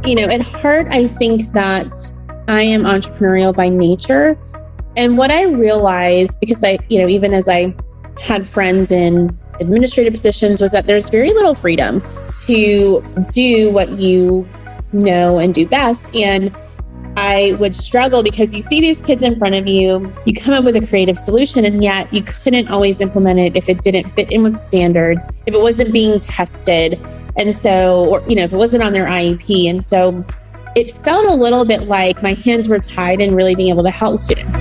At heart, I think that I am entrepreneurial by nature. And what I realized, because even as I had friends in administrative positions, was that there's very little freedom to do what you know and do best. And I would struggle because you see these kids in front of you, you come up with a creative solution, and yet you couldn't always implement it if it didn't fit in with standards, if it wasn't being tested. And so, or, if it wasn't on their IEP. And so it felt a little bit like my hands were tied in really being able to help students.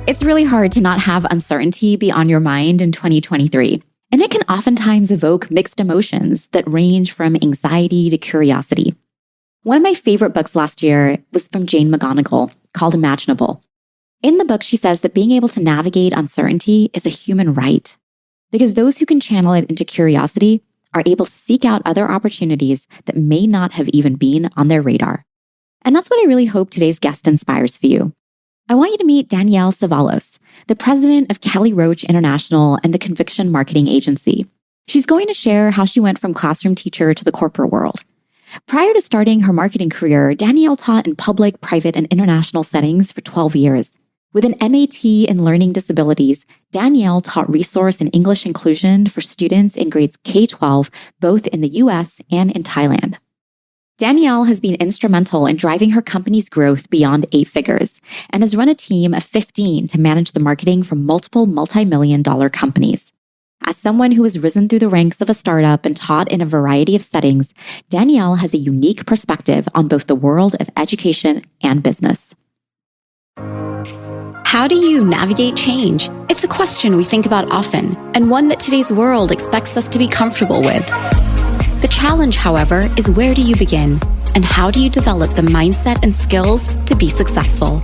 It's really hard to not have uncertainty be on your mind in 2023. And it can oftentimes evoke mixed emotions that range from anxiety to curiosity. One of my favorite books last year was from Jane McGonigal, called Imaginable. In the book, she says that being able to navigate uncertainty is a human right, because those who can channel it into curiosity are able to seek out other opportunities that may not have even been on their radar. And that's what I really hope today's guest inspires for you. I want you to meet Danielle Cevallos, the president of Kelly Roach International and the Conviction Marketing Agency. She's going to share how she went from classroom teacher to the corporate world. Prior to starting her marketing career, Danielle taught in public, private, and international settings for 12 years. With an MAT in learning disabilities, Danielle taught resource and English inclusion for students in grades K-12, both in the US and in Thailand. Danielle has been instrumental in driving her company's growth beyond 8 figures and has run a team of 15 to manage the marketing for multiple multi-million-dollar companies. As someone who has risen through the ranks of a startup and taught in a variety of settings, Danielle has a unique perspective on both the world of education and business. How do you navigate change? It's a question we think about often, and one that today's world expects us to be comfortable with. The challenge, however, is where do you begin? And how do you develop the mindset and skills to be successful?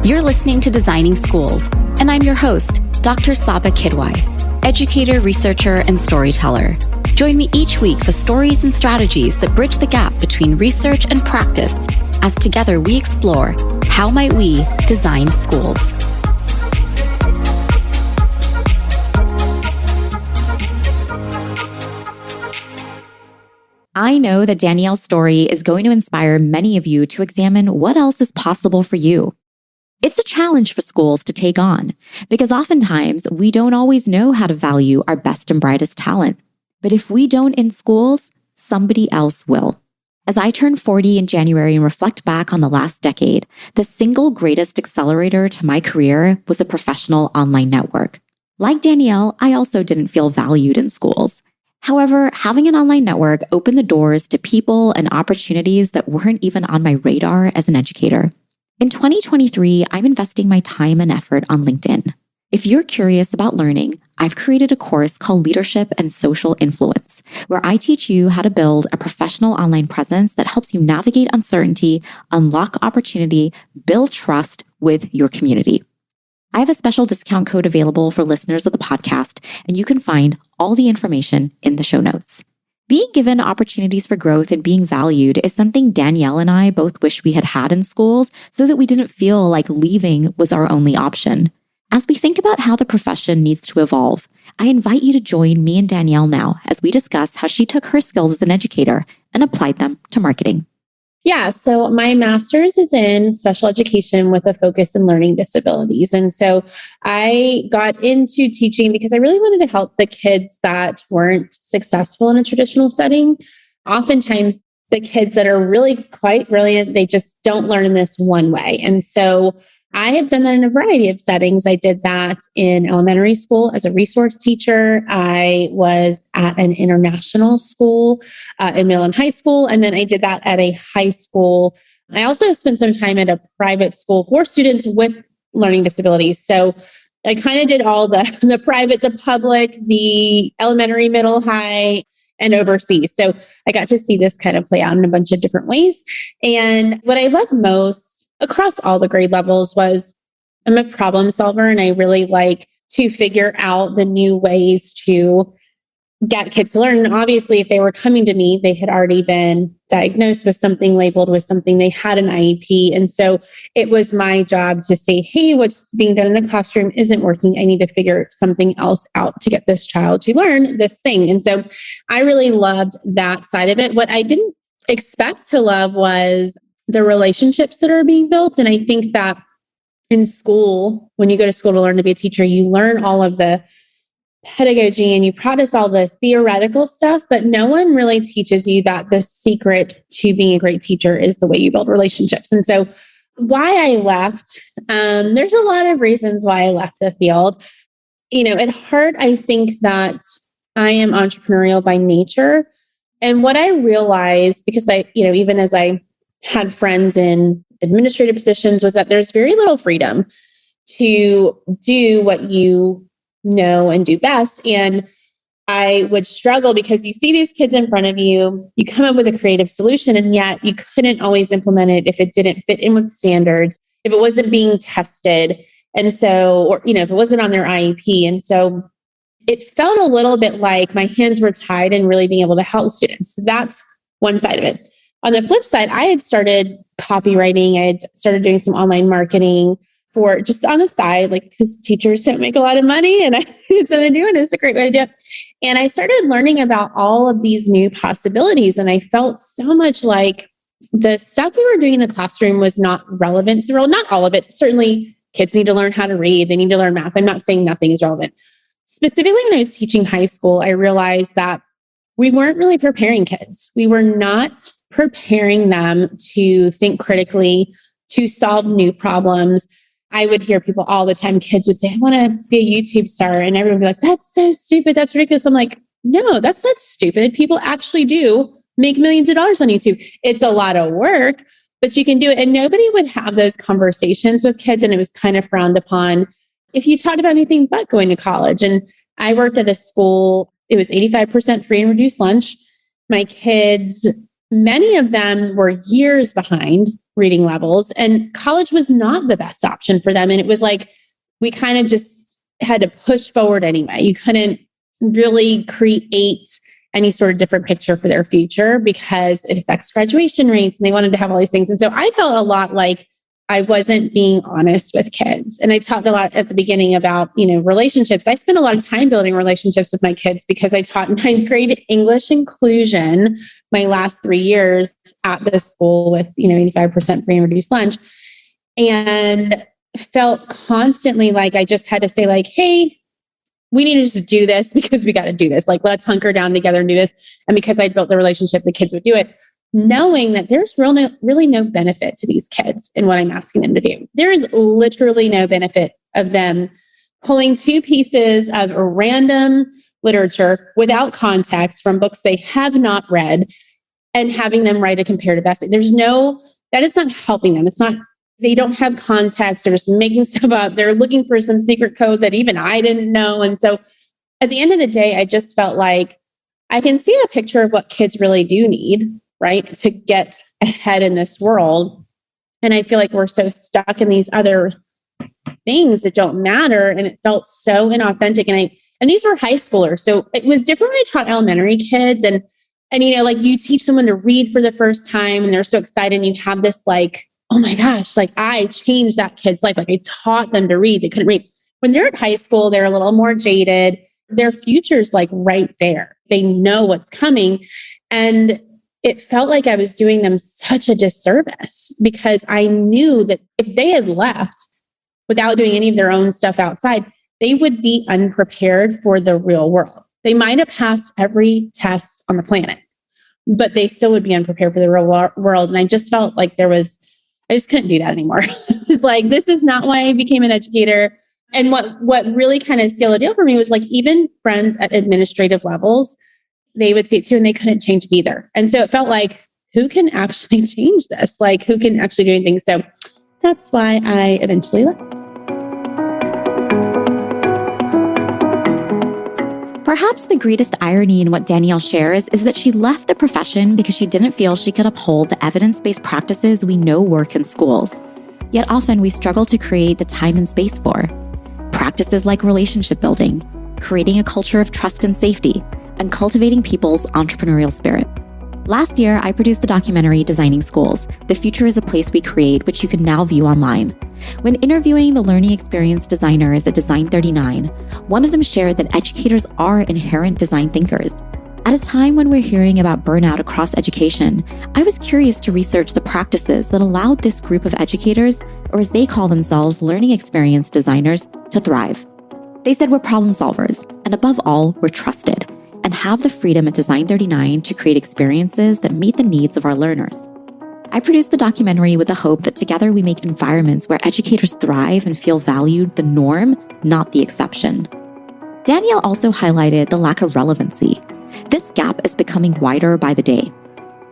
You're listening to Designing Schools, and I'm your host, Dr. Saba Kidwai, educator, researcher, and storyteller. Join me each week for stories and strategies that bridge the gap between research and practice, as together we explore how might we design schools. I know that Danielle's story is going to inspire many of you to examine what else is possible for you. It's a challenge for schools to take on because oftentimes we don't always know how to value our best and brightest talent. But if we don't in schools, somebody else will. As I turn 40 in January and reflect back on the last decade, the single greatest accelerator to my career was a professional online network. Like Danielle, I also didn't feel valued in schools. However, having an online network opened the doors to people and opportunities that weren't even on my radar as an educator. In 2023, I'm investing my time and effort on LinkedIn. If you're curious about learning, I've created a course called Leadership and Social Influence, where I teach you how to build a professional online presence that helps you navigate uncertainty, unlock opportunity, build trust with your community. I have a special discount code available for listeners of the podcast, and you can find all the information in the show notes. Being given opportunities for growth and being valued is something Danielle and I both wish we had had in schools so that we didn't feel like leaving was our only option. As we think about how the profession needs to evolve, I invite you to join me and Danielle now as we discuss how she took her skills as an educator and applied them to marketing. Yeah, so my master's is in special education with a focus in learning disabilities. And so I got into teaching because I really wanted to help the kids that weren't successful in a traditional setting. Oftentimes, the kids that are really quite brilliant, they just don't learn in this one way. And so I have done that in a variety of settings. I did that in elementary school as a resource teacher. I was at an international school in middle and high school. And then I did that at a high school. I also spent some time at a private school for students with learning disabilities. So I kind of did all the private, the public, the elementary, middle, high, and overseas. So I got to see this kind of play out in a bunch of different ways. And what I love most across all the grade levels was I'm a problem solver, and I really like to figure out the new ways to get kids to learn. And obviously, if they were coming to me, they had already been diagnosed with something, labeled with something, they had an IEP. And so it was my job to say, hey, what's being done in the classroom isn't working. I need to figure something else out to get this child to learn this thing. And so I really loved that side of it. What I didn't expect to love was the relationships that are being built. And I think that in school, when you go to school to learn to be a teacher, you learn all of the pedagogy and you practice all the theoretical stuff, but no one really teaches you that the secret to being a great teacher is the way you build relationships. And so why I left, there's a lot of reasons why I left the field. At heart, I think that I am entrepreneurial by nature. And what I realized, because even as I had friends in administrative positions, was that there's very little freedom to do what you know and do best. And I would struggle because you see these kids in front of you, you come up with a creative solution, and yet you couldn't always implement it if it didn't fit in with standards, if it wasn't being tested. And so, or, if it wasn't on their IEP. And so it felt a little bit like my hands were tied in really being able to help students. That's one side of it. On the flip side, I had started copywriting. I had started doing some online marketing for just on the side, because teachers don't make a lot of money and I need something to do, and it's a great way to do it. And I started learning about all of these new possibilities. And I felt so much like the stuff we were doing in the classroom was not relevant to the world. Not all of it. Certainly kids need to learn how to read. They need to learn math. I'm not saying nothing is relevant. Specifically, when I was teaching high school, I realized that we weren't really preparing kids. We were not preparing them to think critically, to solve new problems. I would hear people all the time, kids would say, I want to be a YouTube star. And everyone would be like, that's so stupid. That's ridiculous. I'm like, no, that's not stupid. People actually do make millions of dollars on YouTube. It's a lot of work, but you can do it. And nobody would have those conversations with kids. And it was kind of frowned upon if you talked about anything but going to college. And I worked at a school, it was 85% free and reduced lunch. My kids, many of them were years behind reading levels, and college was not the best option for them. And it was like, we kind of just had to push forward anyway. You couldn't really create any sort of different picture for their future because it affects graduation rates and they wanted to have all these things. And so I felt a lot like I wasn't being honest with kids. And I talked a lot at the beginning about, relationships. I spent a lot of time building relationships with my kids because I taught ninth grade English inclusion my last 3 years at this school with, 85% free and reduced lunch, and felt constantly like I just had to say like, hey, we need to just do this because we got to do this. Like, let's hunker down together and do this. And because I'd built the relationship, the kids would do it, knowing that there's really no benefit to these kids in what I'm asking them to do. There is literally no benefit of them pulling 2 pieces of random literature without context from books they have not read and having them write a comparative essay. That is not helping them. They don't have context. They're just making stuff up. They're looking for some secret code that even I didn't know. And so at the end of the day, I just felt like I can see a picture of what kids really do need, right, to get ahead in this world. And I feel like we're so stuck in these other things that don't matter. And it felt so inauthentic. And these were high schoolers. So it was different when I taught elementary kids. And like you teach someone to read for the first time and they're so excited and you have this like, oh my gosh, like I changed that kid's life. Like I taught them to read. They couldn't read. When they're at high school, they're a little more jaded. Their future's like right there. They know what's coming. And it felt like I was doing them such a disservice because I knew that if they had left without doing any of their own stuff outside, they would be unprepared for the real world. They might have passed every test on the planet, but they still would be unprepared for the real world. And I just felt like I just couldn't do that anymore. It's like, this is not why I became an educator. And what really kind of sealed the deal for me was like, even friends at administrative levels, they would see it too, and they couldn't change it either. And so it felt like, who can actually change this? Like, who can actually do anything? So that's why I eventually left. Perhaps the greatest irony in what Danielle shares is that she left the profession because she didn't feel she could uphold the evidence-based practices we know work in schools. Yet often we struggle to create the time and space for practices like relationship building, creating a culture of trust and safety, and cultivating people's entrepreneurial spirit. Last year, I produced the documentary Designing Schools, The Future is a Place We Create, which you can now view online. When interviewing the learning experience designers at Design 39, one of them shared that educators are inherent design thinkers. At a time when we're hearing about burnout across education, I was curious to research the practices that allowed this group of educators, or as they call themselves, learning experience designers, to thrive. They said we're problem solvers, and above all, we're trusted, and have the freedom at Design 39 to create experiences that meet the needs of our learners. I produced the documentary with the hope that together we make environments where educators thrive and feel valued the norm, not the exception. Danielle also highlighted the lack of relevancy. This gap is becoming wider by the day.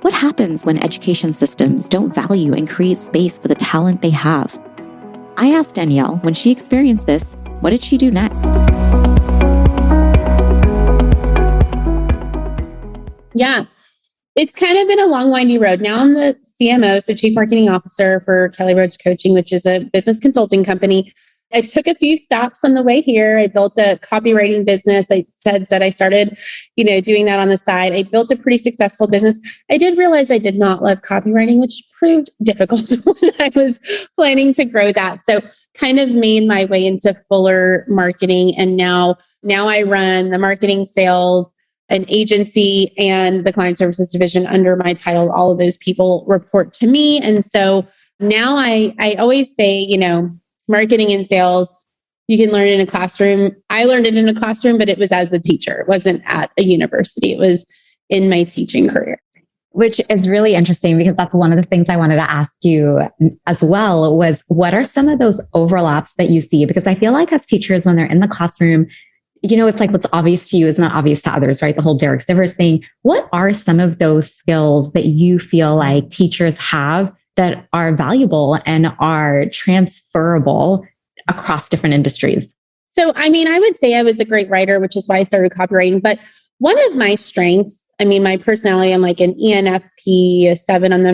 What happens when education systems don't value and create space for the talent they have? I asked Danielle, when she experienced this, what did she do next? Yeah, it's kind of been a long, windy road. Now I'm the CMO, so Chief Marketing Officer for Kelly Roach Coaching, which is a business consulting company. I took a few stops on the way here. I built a copywriting business. I said that I started, doing that on the side. I built a pretty successful business. I did realize I did not love copywriting, which proved difficult when I was planning to grow that. So kind of made my way into fuller marketing. And now I run the marketing, sales, an agency, and the client services division under my title. All of those people report to me. And so now I always say, marketing and sales, you can learn in a classroom. I learned it in a classroom, but it was as the teacher. It wasn't at a university. It was in my teaching career. Which is really interesting because that's one of the things I wanted to ask you as well was what are some of those overlaps that you see? Because I feel like as teachers, when they're in the classroom, it's like what's obvious to you is not obvious to others, right? The whole Derek Sivers thing. What are some of those skills that you feel like teachers have that are valuable and are transferable across different industries? So, I would say I was a great writer, which is why I started copywriting. But one of my strengths, my personality, I'm like an ENFP, a 7 on the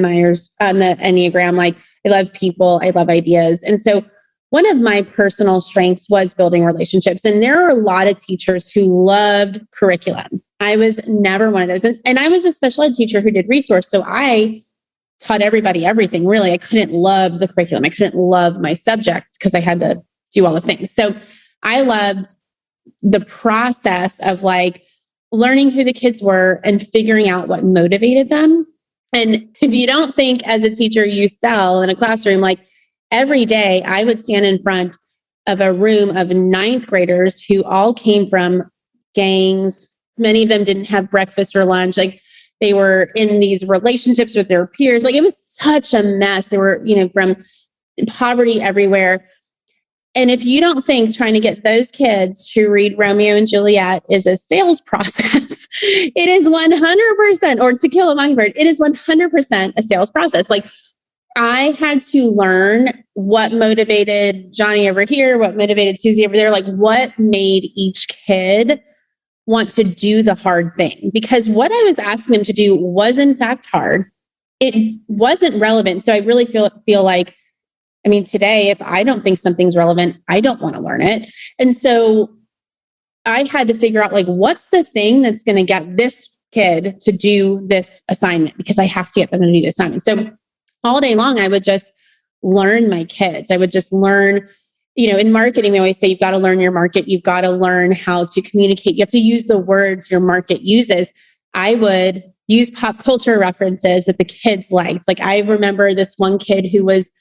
Enneagram. Like I love people, I love ideas. And so one of my personal strengths was building relationships. And there are a lot of teachers who loved curriculum. I was never one of those. And I was a special ed teacher who did resource. So I taught everybody everything. Really, I couldn't love the curriculum. I couldn't love my subject because I had to do all the things. So I loved the process of like learning who the kids were and figuring out what motivated them. And if you don't think as a teacher you sell in a classroom, like every day I would stand in front of a room of 9th graders who all came from gangs. Many of them didn't have breakfast or lunch. Like they were in these relationships with their peers. Like it was such a mess. They were, from poverty everywhere. And if you don't think trying to get those kids to read Romeo and Juliet is a sales process, it is 100%, or To Kill a Mockingbird, it is 100% a sales process. Like I had to learn what motivated Johnny over here, what motivated Susie over there, like what made each kid want to do the hard thing. Because what I was asking them to do was in fact hard. It wasn't relevant. So I really feel like, today, if I don't think something's relevant, I don't want to learn it. And so I had to figure out like, what's the thing that's going to get this kid to do this assignment? Because I have to get them to do the assignment. So all day long, I would just learn my kids. I would just learn, in marketing, we always say, you've got to learn your market. You've got to learn how to communicate. You have to use the words your market uses. I would use pop culture references that the kids liked. Like I remember this one kid who was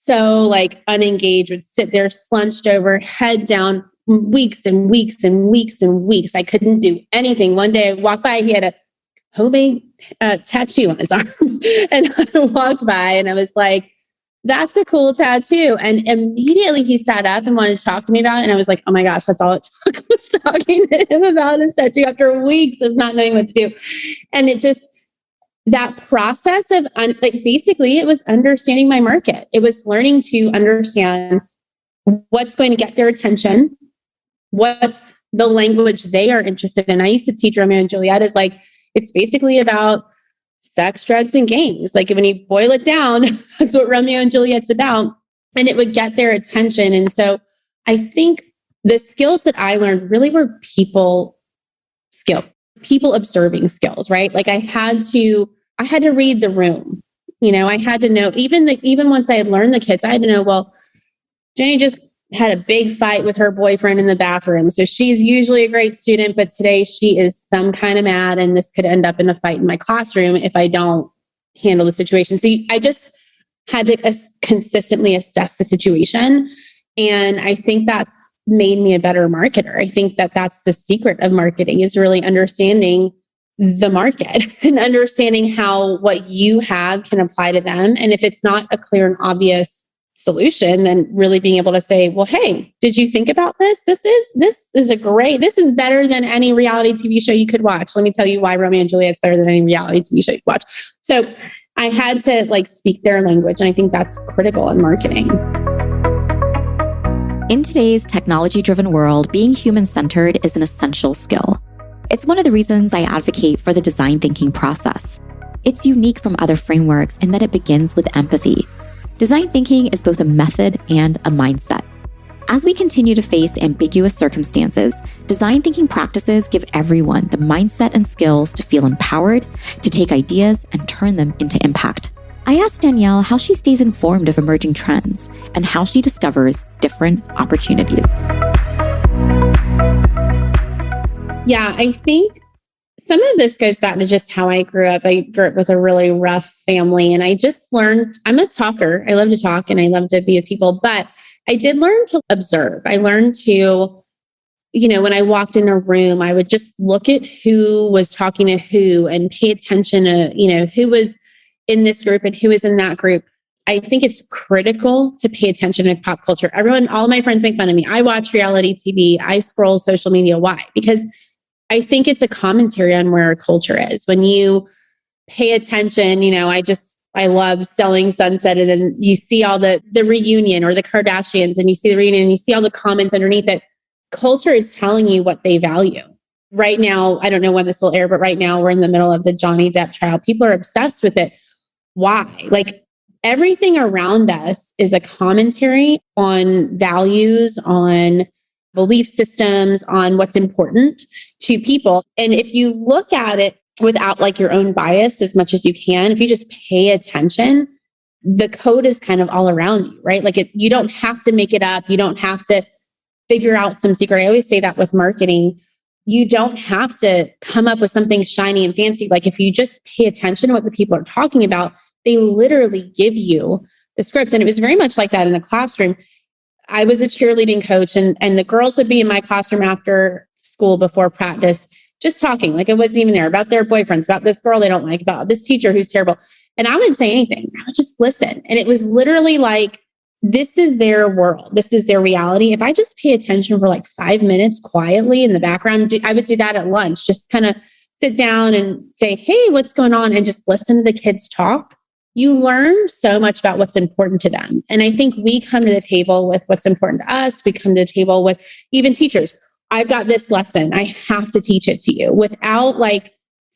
so like unengaged, would sit there slunched over, head down, weeks and weeks and weeks and weeks. I couldn't do anything. One day I walked by, he had a homemade tattoo on his arm. And I walked by and I was like, that's a cool tattoo. And immediately he sat up and wanted to talk to me about it. And I was like, oh my gosh, that's all it took was talking to him about his tattoo after weeks of not knowing what to do. And it just, that process of basically it was understanding my market. It was learning to understand what's going to get their attention, what's the language they are interested in. I used to teach Romeo and Juliet as like, it's basically about sex, drugs, and gangs. Like when you boil it down, that's what Romeo and Juliet's about. And it would get their attention. And so I think the skills that I learned really were people skills. people observing skills, right? Like I had to read the room. I had to know, even once I had learned the kids, I had to know, well, Jenny just had a big fight with her boyfriend in the bathroom. So she's usually a great student, but today she is some kind of mad, and this could end up in a fight in my classroom if I don't handle the situation. So I just had to consistently assess the situation. And I think that's made me a better marketer. I think that that's the secret of marketing, is really understanding the market and understanding how what you have can apply to them. And if it's not a clear and obvious solution, then really being able to say, well, hey, did you think about this? This is better than any reality TV show you could watch. Let me tell you why Romeo and Juliet's better than any reality TV show you could watch. So I had to speak their language. And I think that's critical in marketing. In today's technology-driven world, being human-centered is an essential skill. It's one of the reasons I advocate for the design thinking process. It's unique from other frameworks in that it begins with empathy. Design thinking is both a method and a mindset. As we continue to face ambiguous circumstances, design thinking practices give everyone the mindset and skills to feel empowered, to take ideas and turn them into impact. I asked Danielle how she stays informed of emerging trends and how she discovers different opportunities. Yeah, I think some of this goes back to just how I grew up. I grew up with a really rough family, and I just learned, I'm a talker. I love to talk and I love to be with people, but I did learn to observe. I learned to, when I walked in a room, I would just look at who was talking to who and pay attention to, who was in this group and who was in that group. I think it's critical to pay attention to pop culture. All of my friends make fun of me. I watch reality TV. I scroll social media. Why? Because I think it's a commentary on where our culture is. When you pay attention, I love Selling Sunset, and then you see all the reunion, or the Kardashians, and you see the reunion and you see all the comments underneath it. Culture is telling you what they value. Right now, I don't know when this will air, but right now we're in the middle of the Johnny Depp trial. People are obsessed with it. Why? Everything around us is a commentary on values, on belief systems, on what's important to people. And if you look at it without your own bias as much as you can, if you just pay attention, the code is kind of all around you, right? You don't have to make it up. You don't have to figure out some secret. I always say that with marketing. You don't have to come up with something shiny and fancy. If you just pay attention to what the people are talking about, they literally give you the scripts. And it was very much like that in the classroom. I was a cheerleading coach, and the girls would be in my classroom after school before practice, just talking it wasn't even there, about their boyfriends, about this girl they don't like, about this teacher who's terrible. And I wouldn't say anything. I would just listen. And it was literally this is their world. This is their reality. If I just pay attention for 5 minutes quietly in the background, I would do that at lunch, just kind of sit down and say, hey, what's going on? And just listen to the kids talk. You learn so much about what's important to them. And I think we come to the table with what's important to us. We come to the table with even teachers. I've got this lesson. I have to teach it to you, without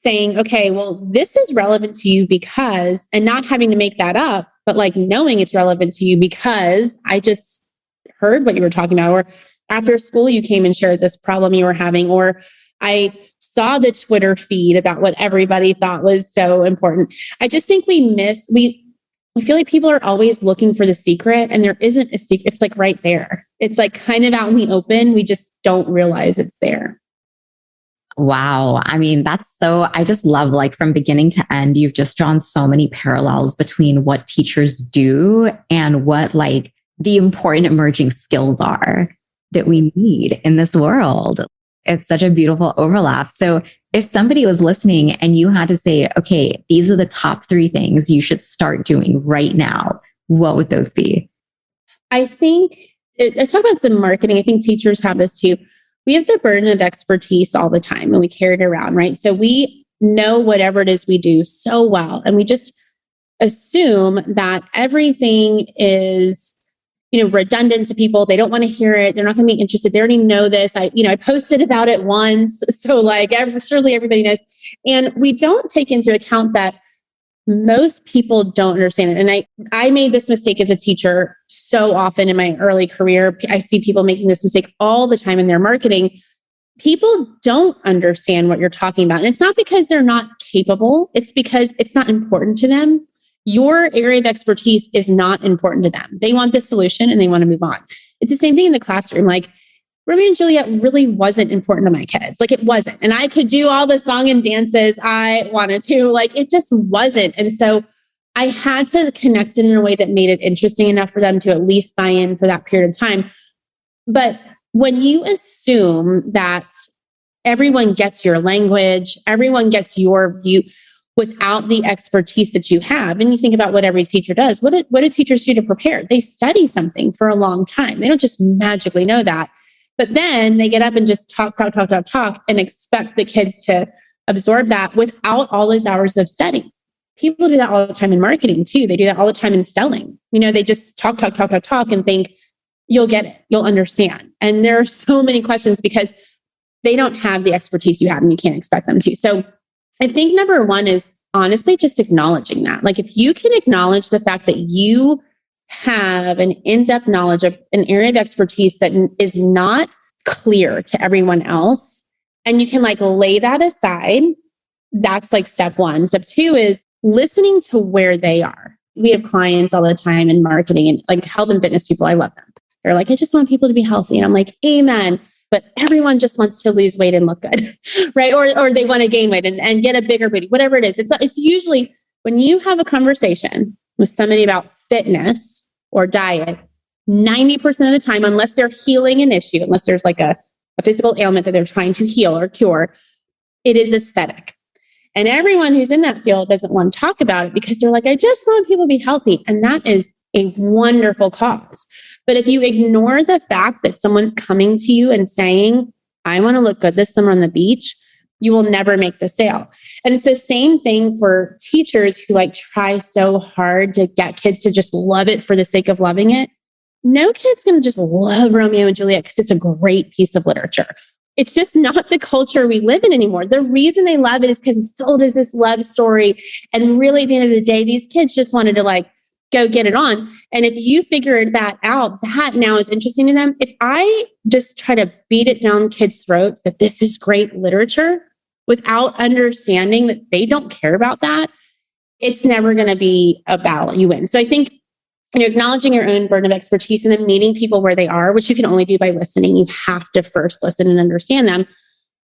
saying, okay, well, this is relevant to you because, and not having to make that up, but knowing it's relevant to you because I just heard what you were talking about, or after school, you came and shared this problem you were having, or I saw the Twitter feed about what everybody thought was so important. I just think I feel like people are always looking for the secret, and there isn't a secret. It's right there. It's kind of out in the open. We just don't realize it's there. Wow. I mean, I just love from beginning to end, you've just drawn so many parallels between what teachers do and what the important emerging skills are that we need in this world. It's such a beautiful overlap. So if somebody was listening and you had to say, okay, these are the top 3 things you should start doing right now, what would those be? I think, I talk about some marketing. I think teachers have this too. We have the burden of expertise all the time, and we carry it around, right? So we know whatever it is we do so well, and we just assume that everything is redundant to people. They don't want to hear it. They're not going to be interested. They already know this. I posted about it once. So surely everybody knows. And we don't take into account that most people don't understand it. And I made this mistake as a teacher so often in my early career. I see people making this mistake all the time in their marketing. people don't understand what you're talking about. And it's not because they're not capable. It's because it's not important to them. Your area of expertise is not important to them. They want the solution and they want to move on. It's the same thing in the classroom. Like Romeo and Juliet really wasn't important to my kids. Like it wasn't. And I could do all the song and dances I wanted to. Like it just wasn't. And so I had to connect it in a way that made it interesting enough for them to at least buy in for that period of time. But when you assume that everyone gets your language, everyone gets your view without the expertise that you have, and you think about what every teacher does, what do teachers do to prepare? They study something for a long time. They don't just magically know that. But then they get up and just talk, and expect the kids to absorb that without all those hours of study. People do that all the time in marketing too. They do that all the time in selling. They just talk and think, you'll get it, you'll understand. And there are so many questions because they don't have the expertise you have and you can't expect them to. So I think number one is honestly just acknowledging that. Like if you can acknowledge the fact that you have an in-depth knowledge of an area of expertise that is not clear to everyone else, and you can like lay that aside, that's like step one. Step two is listening to where they are. We have clients all the time in marketing and like health and fitness people. I love them. They're like, I just want people to be healthy. And I'm like, amen. But everyone just wants to lose weight and look good, right? Or they want to gain weight and get a bigger booty, whatever it is. It's usually when you have a conversation with somebody about fitness or diet, 90% of the time, unless they're healing an issue, unless there's like a physical ailment that they're trying to heal or cure, it is aesthetic. And everyone who's in that field doesn't want to talk about it because they're like, I just want people to be healthy. And that is a wonderful cause. But if you ignore the fact that someone's coming to you and saying, I want to look good this summer on the beach, you will never make the sale. And it's the same thing for teachers who like try so hard to get kids to just love it for the sake of loving it. No kid's going to just love Romeo and Juliet because it's a great piece of literature. It's just not the culture we live in anymore. The reason they love it is because it's sold as this love story. And really at the end of the day, these kids just wanted to like go get it on. And if you figured that out, that now is interesting to them. If I just try to beat it down kids' throats that this is great literature without understanding that they don't care about that, it's never going to be a battle you win. So I think acknowledging your own burden of expertise and then meeting people where they are, which you can only do by listening. You have to first listen and understand them.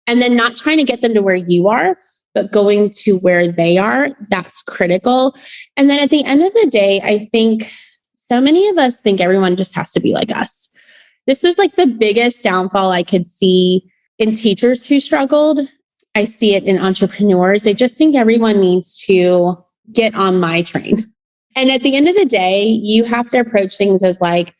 And then not trying to get them to where you are, but going to where they are, that's critical. And then at the end of the day, I think so many of us think everyone just has to be like us. This was like the biggest downfall I could see in teachers who struggled. I see it in entrepreneurs. They just think everyone needs to get on my train. And at the end of the day, you have to approach things as like,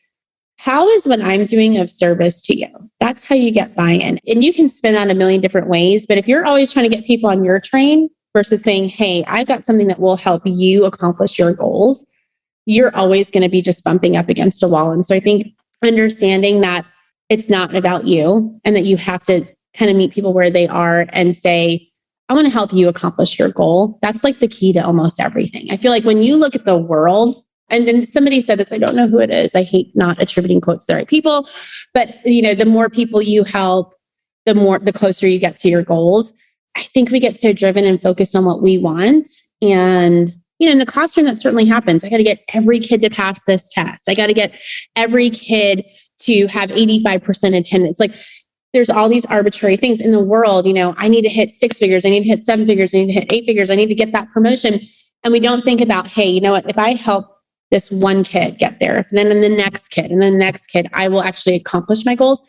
how is what I'm doing of service to you? That's how you get buy-in. And you can spin that a million different ways. But if you're always trying to get people on your train versus saying, hey, I've got something that will help you accomplish your goals, you're always going to be just bumping up against a wall. And so I think understanding that it's not about you and that you have to kind of meet people where they are and say, I want to help you accomplish your goal. That's like the key to almost everything. I feel like when you look at the world, and then somebody said this, I don't know who it is. I hate not attributing quotes to the right people, but the more people you help, the closer you get to your goals. I think we get so driven and focused on what we want. And, in the classroom, that certainly happens. I got to get every kid to pass this test. I got to get every kid to have 85% attendance. Like there's all these arbitrary things in the world. I need to hit 6 figures. I need to hit 7 figures. I need to hit 8 figures. I need to get that promotion. And we don't think about, hey, you know what? If I help this one kid get there, then the next kid, and then the next kid, I will actually accomplish my goals.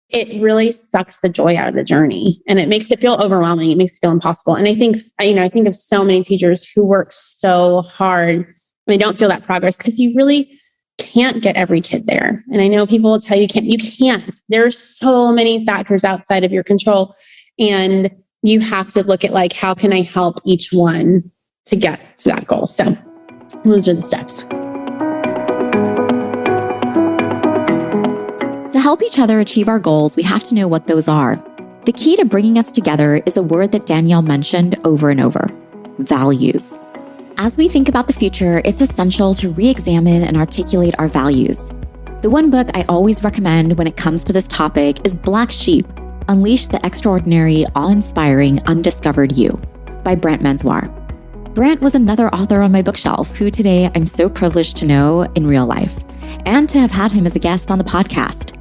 It really sucks the joy out of the journey and it makes it feel overwhelming. It makes it feel impossible. And I think, I think of so many teachers who work so hard and they don't feel that progress because you really can't get every kid there. And I know people will tell you you can't. There are so many factors outside of your control and you have to look at like, how can I help each one to get to that goal? So those are the steps. To help each other achieve our goals, we have to know what those are. The key to bringing us together is a word that Danielle mentioned over and over: values. As we think about the future, it's essential to re-examine and articulate our values. The one book I always recommend when it comes to this topic is Black Sheep Unleash the Extraordinary, Awe-Inspiring, Undiscovered You by Brant Mansoir. Brant was another author on my bookshelf who today I'm so privileged to know in real life and to have had him as a guest on the podcast.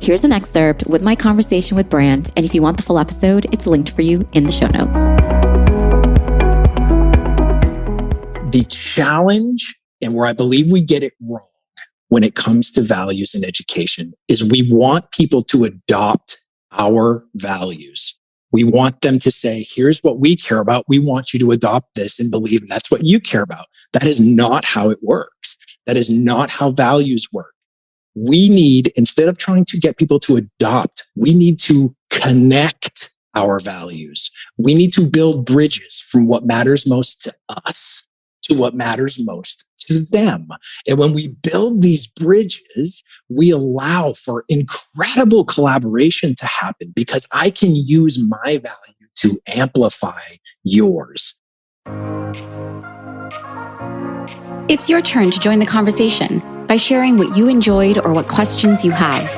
Here's an excerpt with my conversation with Brant, and if you want the full episode, it's linked for you in the show notes. The challenge, and where I believe we get it wrong when it comes to values in education, is we want people to adopt our values. We want them to say, here's what we care about. We want you to adopt this and believe that's what you care about. That is not how it works. That is not how values work. We need, instead of trying to get people to adopt, we need to connect our values. We need to build bridges from what matters most to us to what matters most to them. And when we build these bridges, we allow for incredible collaboration to happen because I can use my value to amplify yours. It's your turn to join the conversation by sharing what you enjoyed or what questions you have.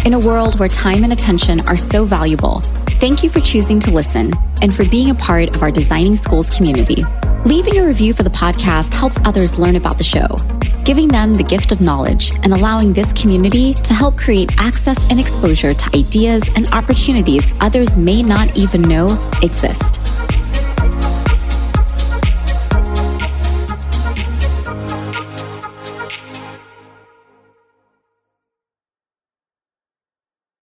In a world where time and attention are so valuable, thank you for choosing to listen and for being a part of our Designing Schools community. Leaving a review for the podcast helps others learn about the show, giving them the gift of knowledge and allowing this community to help create access and exposure to ideas and opportunities others may not even know exist.